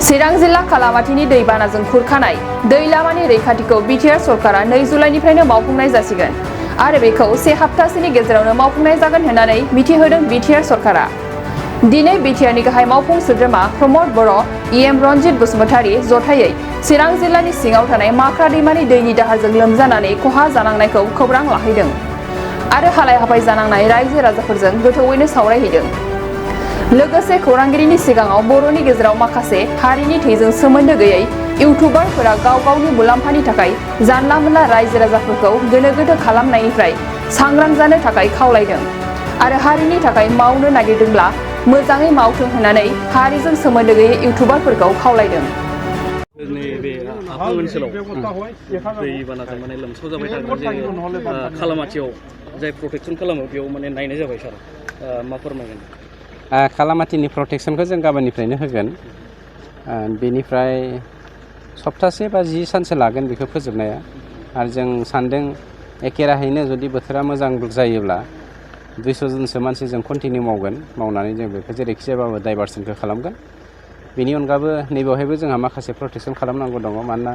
चिरां जिल्ला खालामाथिनि दैबानाजों खुरखानाय दै लामानि रैखाथिखौ बिटिआर सरकारा 2 जुलाइनिफ्रायनो मावफुंनाय जासिगोन आरो बेखौ 1 हप्तासेनि गेजेरावनो मावफुंनाय जागोन होननानै मिथिहोदों बिटिआर सरकारा। दिनै बिटिआरनि गाहाय मावफुं सोद्रोमा प्रमद बर' इएम रनजित बसुमतारी जथायै चिरां जिल्लानि सिङाव थानाय माख्रा दैमानि दैनि दाहारजों लोमजानानै खहा जानांनायखौ खौरां लाहैदों आरो हालाय हाफाय जानांनाय रायजो राजाफोरजों गोथौवैनो सावरायहैदों। लोगोसे खौरांगिरिनि सिगाङाव बर'नि गेजेराव माखासे हारिनि थैजों सोमोन्दो गैयै इउटुबारफोरा गाव गावनि मुलाम्फानि थाखाय जानला मोनला रायजो राजाफोरखौ गोनो गोथो खालामनायनिफ्राय सांग्रां जानो थाखाय खावलायदों आरो हारिनि थाखाय मावनो नागिरदोंब्ला मोजाङै मावथों होननानै हारिजों सोमोन्दो गैयै इउटुबारफोरखौ खावलायदों। नैबे आफां ओनसोलाव दैबानाजों माने लोमसाव जाबाय थाग्रा जोङो खालामाथियाव जाय प्रटेक्सन खालामो बेयाव माने नायनाय जाबाय सार मा फोरमायगोन? खालामाथिनि प्रटेक्सनखौ जों गाबोननिफ्रायनो होगोन। बेनिफ्राय सप्तासे बा 10 सानसो लागोन बेखौ फोजोबनाया आरो जों सानदों एखे राहायैनो जुदि बोथोरा मोजां जायोब्ला 200 जनसो मानसि जों कन्टिनिउ मावनानै जों बेखौ जेरैखि जायाबाबो डाइभार्सनखौ खालामगोन। बेनि अनगाबो नैबेवहायबो जोंहा माखासे प्रटेक्सन खालामनांगौ दङ, मानोना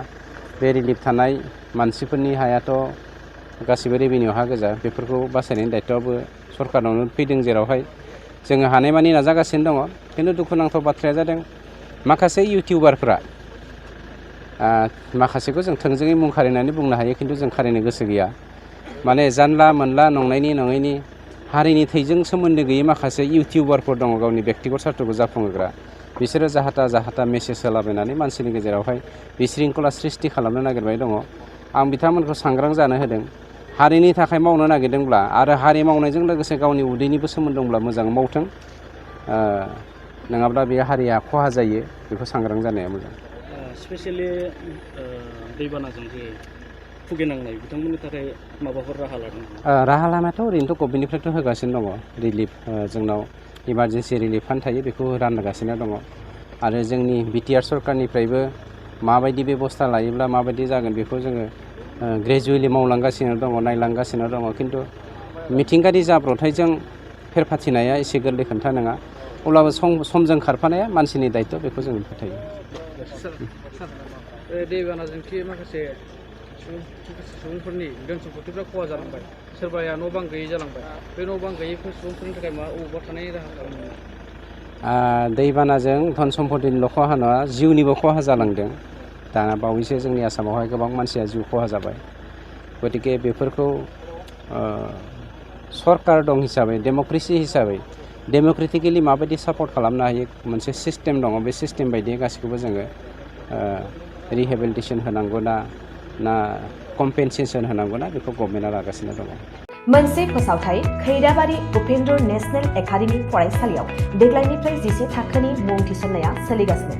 बे रिलिफ थानाय मानसिफोरनि हायाथ' गासिबो रेभिनिउ हा गोजा, बेफोरखौ बासायनायनि दायित्वआबो सरकारनावनो फैदों, जेरावहाय जोङो हानायमानि नाजागासिनो दङ। खिन्थु दुखुनांथाव बाथ्राया जादों माखासे इउटिउबारफोरा माखासेखौ जों थोंजोङै मुं खारिनानै बुंनो हायो, खिन्थु जों खारिनो गोसो गैया। माने जानला मोनला नङैनि हारिनि थैजों सोमोन्दो गैयै माखासे इउटिउबारफोर दङ गावनि बेक्तिगत सार्थखौ जाफुंहोग्रा। बिसोरो जाहाथा मेसेज होलाबायनानै मानसिनि गेजेरावहाय बिशृंखला सृष्टि खालामनो नागिरबाय दङ। आं बिथांमोनखौ सांग्रां जानो होदों। हारिनि थाखाय मावनो नागिरदोंब्ला आरो हारि मावनायजों लोगोसे गावनि उदैनिबो सोमोन्दो दंब्ला मोजां मावथों, नङाब्ला बे हारिया खहा जायो, बेखौ सांग्रां जानाया मोजां। स्पेसियेलि दैबानाजों जे भुगिनांनाय बिथांमोननि थाखाय माबाफोर राहा लादों? राहा लामायाथ' ओरैनोथ' गभमेन्टनिफ्रायथ' होगासिनो दङ रिलिफ। जोंनाव इमारजेन्सि रिलिफ फान्ड थायो, बेखौ रानगासिनो दङ आरो जोंनि बिटिआर सरकारनिफ्रायबो माबायदि बेबस्था लायोब्ला माबायदि जागोन बेखौ जोङो ग्रेजुवेलि मावलांगासिनो दङ, नायलांगासिनो दङ। खिन्थु मिथिंगानि जाब्रबथायजों फेरफाथिनाया एसे गोरलै खोथा नङा, अब्लाबो समजों खारफानाया मानसिनि दायित्व, बेखौ जों फोथायो। दैबानाजोंखि माखासे सुबुंफोरनि धोन सम्पतिफ्रा खहा जालांबाय, सोरबाया न' बां गैयै जालांबाय, बे न' बां गैयै सुबुंफोरनि थाखाय अबावबा थानायनि राहा खालामनो? दैबानाजों धन सम्पतिनिल' खहा नङा, जिउनिबो खहा जालांदों। दाना बावैसो जोंनि आसामावहाय गोबां मानसिया जिउ खहा जाबाय। गतिके बेफोरखौ सरकार दं हिसाबै, डेम'क्रेसि हिसाबै डेम'क्रेटिकेलि माबायदि सापर्ट खालामनो हायो, मोनसे सिस्टेम दङ। बे सिस्टेम बायदियै गासैखौबो जोङो रिहेबिलिटेसन होनांगौ ना कम्पेनसेसन होनांगौ ना, बेखौ गभर्नमेन्टआ लागासिनो दङ। मोनसे फोसावथाय खैराबारि उपेन्द्र नेशनेल एकाडेमि फरायसालियाव देग्लायनिफ्राय 11 थाखोनि मुं थिसननाया सोलिगासिनो।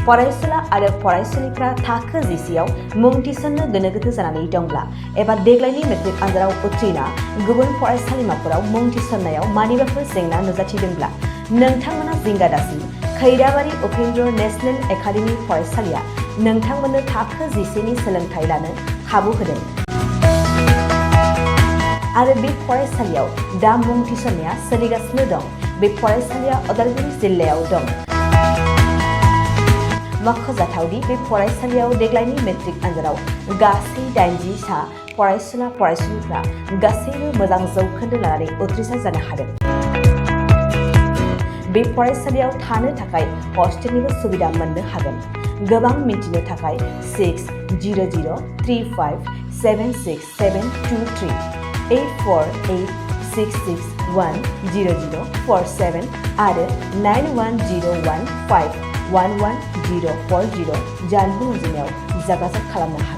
फरायसुला आरो फरायसुलिफ्रा थाखो 11आव मुं थिसननो गोनो गोथो जानानै दंब्ला एबा देग्लायनि मेट्रिक आनजादाव उथ्रिना गुबुन फरायसालिमाफोराव मुं थिसननायाव मानिबाफोर जेंना नुजाथिदोंब्ला नोंथांमोना जिंगा दासि। खैराबारि उपेन्द्र नेशनेल एकाडेमि फरायसालिया नोंथांमोननो थाखो 11नि सोलोंथाइ लानो खाबु होदों आरो बे फरायसालियाव दा मुं थिसननाया सोलिगासिनो दं। बे फरायसालिया उदालगुरि जिल्लायाव दं। मख'जाथावदि बे फरायसालियाव देग्लायनि मेट्रिक आनजादाव गासै 80 सा फरायसुला फरायसुलिफ्रा गासैबो मोजां जौखोन्दो लानानै उथ्रिसार जानो हादों। बे फरायसालियाव थानो थाखाय हस्टेलनिबो सुबिदा मोननो हागोन। गोबां मिन्थिनो थाखाय 6003576723 8486610047 आरो 9101511040 जानबुं अनजिमायाव जगाजग खालामनो हागोन।